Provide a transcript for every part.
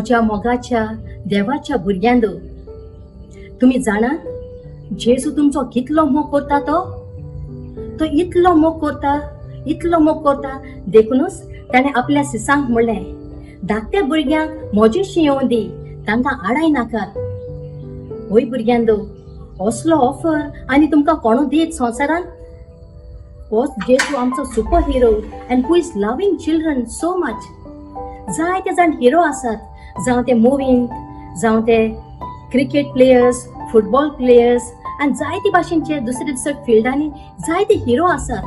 म्हज्या मोगाच्या देवाच्या भुरग्यांदो, तुम्ही जाणात जेजू तुमचो कितलो मोग करता तो इतलो मोग करता देखूनच ताणें आपल्या सिसांक म्हणलें, धाकट्या भुरग्यांक म्हजेशी येवं दी, तांकां आडाय नाकात. वय भुरग्यांदो, असलो ऑफर आनी तुमकां कोणू दीत संवसारान? होच जेजू आमचो super hero and who is loving children so much. जायते जाण हिरो आसात, जावं ते मुवींत, जावं ते क्रिकेट प्लेयर्स, फुटबॉल प्लेयर्स आनी जायते भाशेनचे दुसरे दुसरे फिल्डांनी जायते हिरो आसात.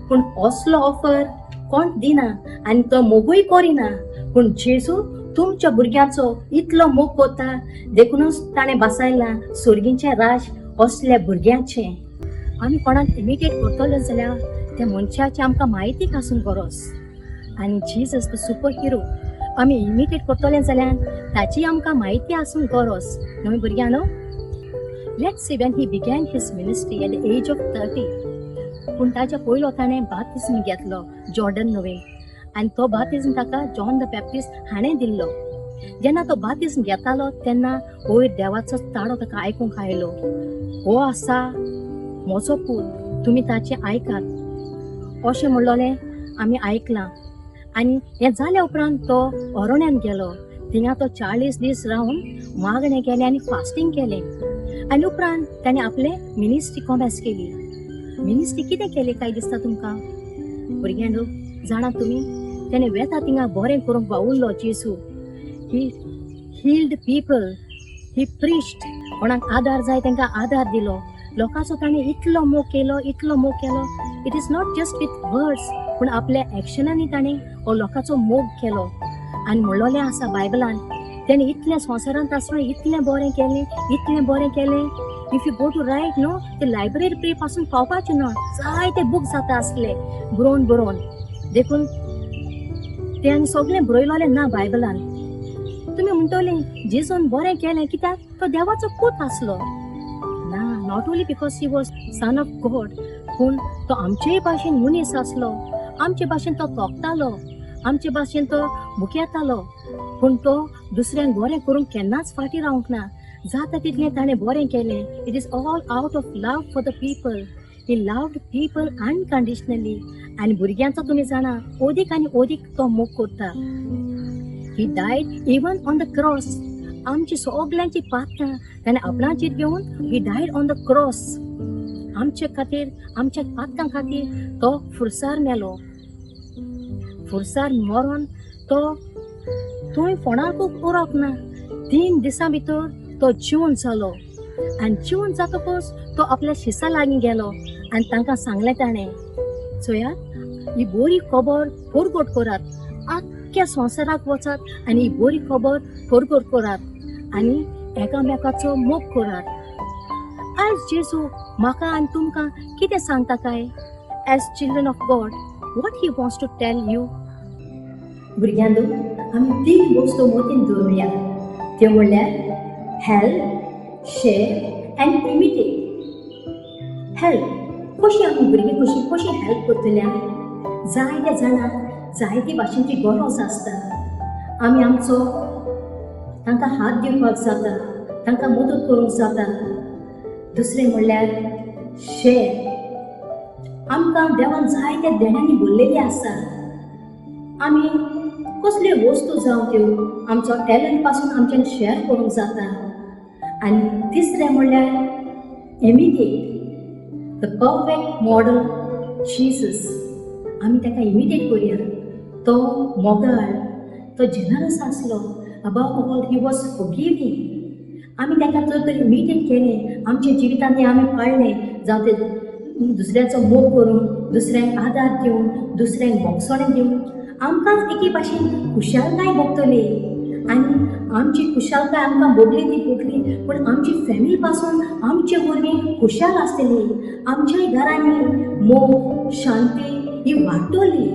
पूण असलो ऑफर कोण दिना आनी तो मोगूय करिना. पूण जेजू तुमच्या भुरग्यांचो इतलो मोग करता, देखूनच ताणें बसयलां सुर्गींचें राज असल्या भुरग्यांचें. आमी कोणाक इमिटेट करतले जाल्यार त्या मनशाची आमकां म्हायती आसूंक गरज. आनी जीजस द सुपर हिरो आमी इमिटेट करतले जाल्यार ताची आमकां म्हायती आसूंक गरज. न्हय भुरग्यांनो? Let's see when he began his ministry at the age of 30. पूण ताच्या पयलो ताणें बाप्तिस्म घेतलो जॉर्डन न्हय, आनी तो बाप्तिस्म ताका जॉन द बॅप्टिस्ट हाणें दिल्लो. जेन्ना तो बाप्तिस्म घेतालो तेन्ना वयर देवाचो ताळो ताका आयकूंक आयलो, हो आसा म्हजो पूत, तुमी ताचें आयकात. अशें म्हणलोलें आमी आयकलां. आनी हें जाल्या उपरांत तो अरण्यान गेलो. थिंगा तो 40 दीस रावन मागणें केलें आनी फास्टींग केलें. आनी उपरांत ताणें आपलें मिनिस्ट्री कॉमेस केली. मिनिस्ट्री कितें केली काय दिसता तुमकां? भुरग्यांनो, जाणात तुमी, ताणें वेता थिंगा बरें करूंक वावुरलो जेजू. ही हील्ड पीपल, ही प्रिस्ट, कोणाक आदार जाय तांकां आदार दिलो. लोकांचो ताणें इतलो मोग केलो. It is not just with words, पूण आपल्या एक्शनांनी ताणें हो लोकांचो मोग केलो. आनी म्हणलोलें आसा बायबलान, ताणें इतलें संवसारांत आसतना इतलें बरें केलें. If you go to right now, ते लायब्ररी पासून पावपाचें ना, जायते बूक जाता आसले बरोवन. देखून ते आनी सगळें बरयलोलें ना बायबलान. तुमी म्हणटले जेजून बरें केलें कित्याक तो देवाचो पूत आसलो. ना, not only because he was son of God, पूण तो आमचेय भाशेन मनीस आसलो. आमचे भाशेन तो तोखतालो, आमचे भाशेन तो मुखेतालो. पूण तो दुसऱ्यांक बरें करूंक केन्नाच फाटीं रावंक ना. जाता तितलें ताणें बरें केलें. It is all out of love for the people. He loved people unconditionally. आनी भुरग्यांचो तुमी जाणा ओदीक आनी ओदीक तो मोग करता. He died even on the cross. आमची सगळ्यांची पातकां ताणें आपणाचेर घेवन he died on the cross. आमचे खातीर, आमच्या पातकां खातीर तो फुरसार मेलो. फुरसार मरोन तो थंय कोणाकूच उरोप ना. 3 दिसां भितर तो जिवन जालो. आनी जिवन जातकच तो आपल्या शिसा लागीं गेलो आनी तांकां सांगलें ताणें, चोयात, ही बरी खबर परगट करात. आख्ख्या संवसाराक वचात आनी ही बरी खबर परगट करात आनी एकामेकाचो मोग करात. आयज जेजू म्हाका आनी तुमकां कितें सांगता काय? As children of God, what he wants to tell you? भुरग्यांनो, आमी 3 वस्तू मतीन दवरुया. त्यो म्हणल्यार help, share and imitate. Help, कशी आमी भुरगीं कशी हेल्प करतली? जायत्या जाणांक जायती भाशेची गरज आसता. आमी आमचो तांकां हात दिवपाक जाता, तांकां मदत करूंक जाता. दुसरें म्हणल्यार शेअर. आमकां देवान जायत्या देण्यांनी भरलेली आसा. आमी कसल्यो वस्तू जावं त्यो आमचो टॅलंट पासून आमच्यान शेअर करूंक जाता. आनी तिसरें म्हणल्यार imitate the perfect model Jesus. आमी ताका इमिटेट करुया. तो मोगाळ, तो जेनरस आसलो. Above all he was forgiving. आमी ताका जर तर इमिटेट केलें, आमच्या जिवितांनी आमी पाळलें, जावं ते दुसऱ्याचो मोग करून, दुसऱ्यांक आदार दिवन, दुसऱ्यांक मोगसाणें दिवन आमकांच एके भाशेन खुशालकाय भोगतली. आनी आमची खुशालकाय आमकां भोगली ती भोगली, पूण आमची फॅमिली पासून आमचे भुरगीं खुशाल आसतली. आमच्याय घरांनी मोग, शांती ही वाडटली.